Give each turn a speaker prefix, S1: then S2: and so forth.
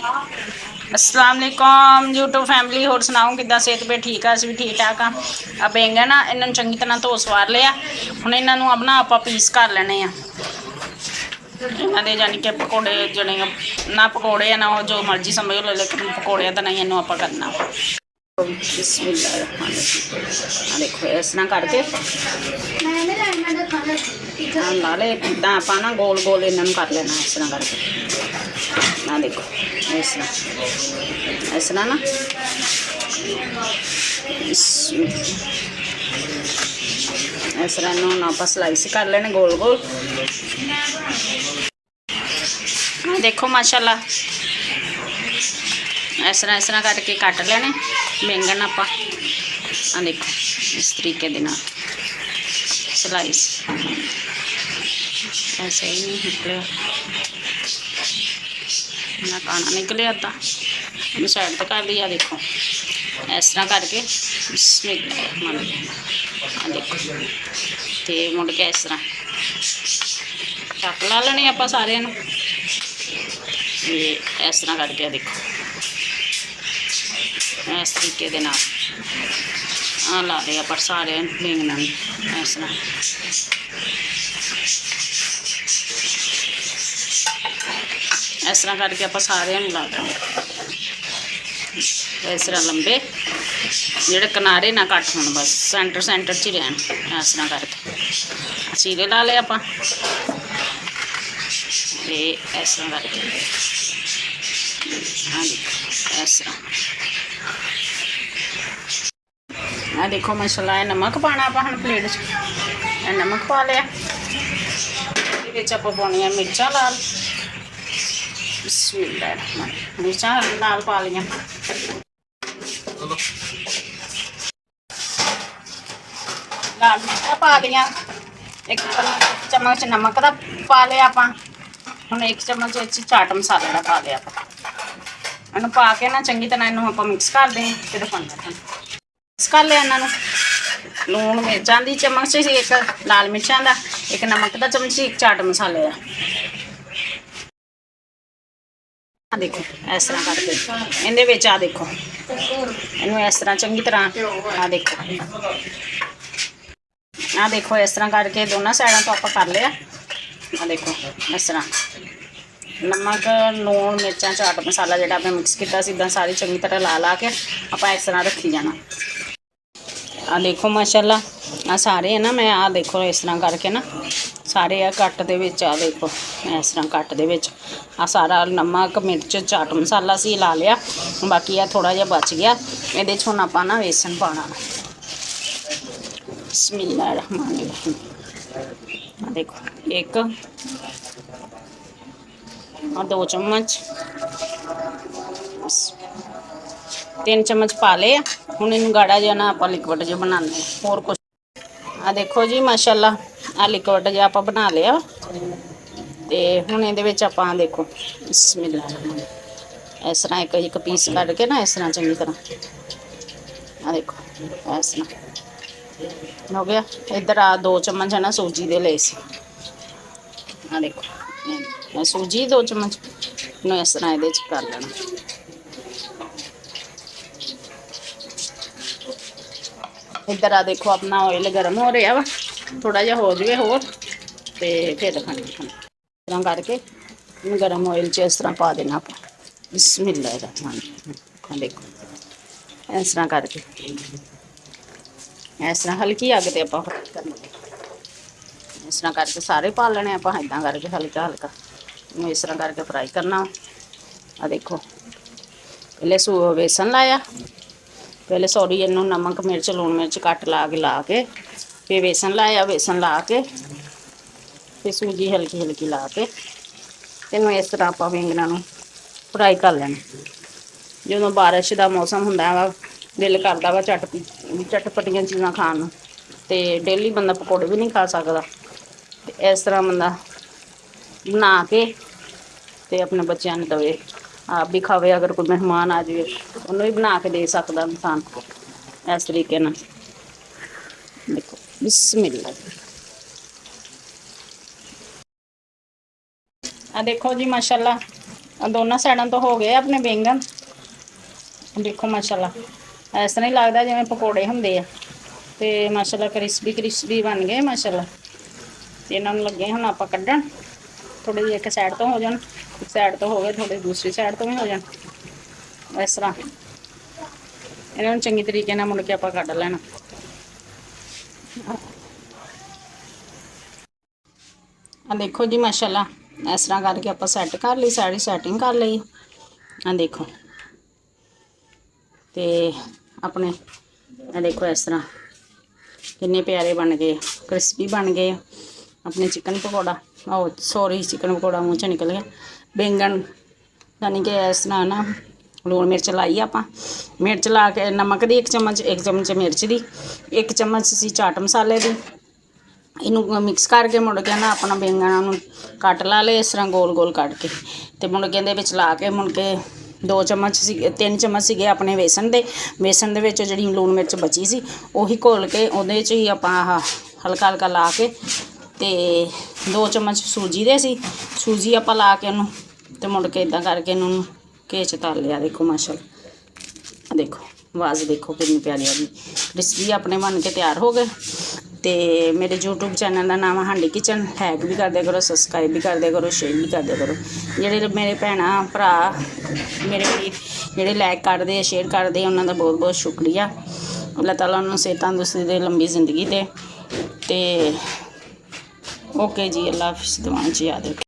S1: अस्सलाम वालेकुम YouTube family, होर सुनाओ किदा सेहत पे ठीक है? अस भी ठीक ठाक हाँ। आ बैंगन आ इन्होंने चंगी तरह धो सवार लिया। हुण इन्होंने अपना आप पीस कर लेने आ। इन्हों के जानी कि पकौड़े जने ना पकौड़े है ना जो मर्जी समझ लो, लेकिन पकौड़े तो नहीं इन्हों आप करना। देखो इस तरह करके ला ले आप ना गोल गोल इन्होंने कर लेना इस तरह करके ना। देखो इस तरह ना इस तरह इन्होंने आप स्लाइस कर लेने गोल गोल। देखो माशाल्लाह इस तरह करके कट लेने बैंगन आप। देखो इस तरीके दे नाल स्लाइस ऐसे ही नहीं निकले ना काना निकले आता मैं साइड पर कर लिया। देखो इस तरह करके देखो तो मुड़ के इस तरह ढक ला लेने आप सारे इस तरह करके। देखो इस तरीके दे नाल ला लिया आप सारे बैंगन इस तरह। इस तरह करके आप सारे ला देंगे इस तरह लंबे जोड़े किनारे ना कट हो, बस सेंटर सेंटर च ही रहन। इस तरह करके चीरे ला लिया आप इस तरह करके। हाँ इस तरह देखो माशाल्लाह नमक पाना आप हम प्लेट नमक पा लिया। आप पानिया मिर्चा लाल मिर्चा लाल पा लिया। लाल मिर्चा पा लिया। एक चम्मच नमक का पा लिया आप। हम एक चम्मच चाट मसाले का पा लिया। इन पा के ना चंगी तरह इनू आप मिक्स कर दें। फिर मिक्स कर लिया इन्हों लूण मिर्चा की चम्मच एक लाल मिर्चा का एक नमक का चम्मच एक चाट मसाले का। देखो इस तरह करके इन्हें आ देखो इनू इस तरह चंगी तरह आ देखो देखो इस तरह करके दोनों साइडों तो आप कर लिया। देखो इस तरह नमक लूण मिर्चा चाट मसाला जो आपने मिक्स किया सीधा सारी चंगी तरह ला ला के आप इस तरह रखी जाना। देखो माशाल्लाह सारे है ना मैं देखो इस तरह करके ना सारे कट दे विच देखो इस तरह कट दे विच सारा नमक मिर्च चाट मसाला सी ला लिया। बाकी थोड़ा जहा बच गया ये हुण आपां ना बेसन पाना। बिस्मिल्लाहिर्रहमानिर्रहीम। देखो एक और 2 चम्मच 3 चम्मच पा ले। हुण इनू गाढ़ा जिहा ना आप लिक्विड जो बनाने होर कुछ। देखो जी माशाल्लाह लिक्विड जो आप बना लिया। तो हुण इहदे विच आपां देखो बिस्मिल्लाह इस तरह एक पीस करके ना इस तरह चंगी तरह देखो इस तरह हो गया। इधर 2 चम्मच है ना सूजी दे ले सी। देखो सूजी 2 चम्मच इस तरह ये कर लेना। इधर देखो अपना ऑयल गर्म हो रहा वा थोड़ा जहा हो जाए होर तो फिर खानी इस तरह करके गर्म ऑयल च इस तरह पा देना आप। बिस्मिल्लाहिर्रहमानिर्रहीम। देखो इस तरह करके इस तरह हल्की अग से आप करना इस तरह करके सारे पा लेने आप इदा करके हल्का हल्का इस तरह करके फ्राई करना। देखो पहले बेसन लाया पहले सॉरी इनू नमक मिर्च लूण मिर्च कट ला के फिर बेसन लाया बेसन ला के फिर सूजी हल्की हल्की ला के तेनों इस तरह आप बैंगनों फ्राई कर लेना। जो बारिश का मौसम होंदा वा दिल करता वा चटपटियां चीज़ां खाण तो डेली बंदा पकौड़े भी नहीं खा सकता। इस तरह बंदा बना के तो अपने बच्चों ने दवे आप भी खावे। अगर कोई मेहमान आ जाए उन्होंने भी बना के दे सकता इंसान इस तरीके ना। देखो बिस्मिल्लाह। देखो जी माशाल्लाह दोनों साइडों तो हो गए अपने बैंगन। देखो माशाल्लाह इस तरह ही लगता जिवें पकौड़े होंदे आ ते माशाल्लाह क्रिस्पी क्रिस्पी बन गए माशाल्लाह। ते इन्हां नूं लगे हुण आपां कड्ढण, थोड़ी जी एक साइड तो हो जाण, एक साइड तो हो गए, थोड़ी दूसरी साइड तो भी हो जाण। इस तरह इन्हां नूं चंगी तरीके नाल मुड़ के आपां कड्ढ लैणा। आ देखो जी माशाल्लाह इस तरह करके आपां सैट कर ली, सारी सैटिंग कर ली। आ देखो ते अपने आ देखो इस तरह किन्ने प्यारे बन गए, क्रिस्पी बन गए अपने चिकन पकौड़ा। ओ सॉरी चिकन पकौड़ा मूँह च निकल गया। बैंगन यानी कि इस तरह ना लून मिर्च लाई आपां, मिर्च ला के नमक दी 1 चम्मच मिर्च दी, 1 चम्मच सी चाट मसाले दी। इनू मिक्स करके मुड़ के ना अपना बैंगन कट ला ले इस तरह गोल गोल कट के, तो मुड़ के इहदे विच ला के मुड़ के 2 चम्मच 3 चम्मच सीगे अपने बेसन दे विच जिहड़ी लूण मिर्च बची सी उही घोल के उहदे च ही आपां हल्का हल्का ला के ते 2 चम्मच सूजी दे सी, सूजी आपां ला के उहनूं ते मुड़ के इदां करके इन्हूं घे च तल लिया। देखो माशाल्लाह देखो आवाज़ देखो कितनी प्यारी आ गई, क्रिस्पी अपने बन के तैयार हो गए। तो मेरे यूट्यूब चैनल का नाम है हांडी किचन, हैक भी कर दिया करो, सबसक्राइब भी कर दिया करो, शेयर भी कर दिया करो। जेह्ड़े मेरे भैणां भरा मेरे वीर जेह्ड़े लाइक करदे शेयर करदे उन्हां दा बहुत बहुत शुक्रिया। अल्लाह ताला उन्हां नूं सेहत तंदुरुस्ती दे, लंबी जिंदगी दे। ते ओके जी, अल्लाह हाफिज़, दुआएं च याद रखो।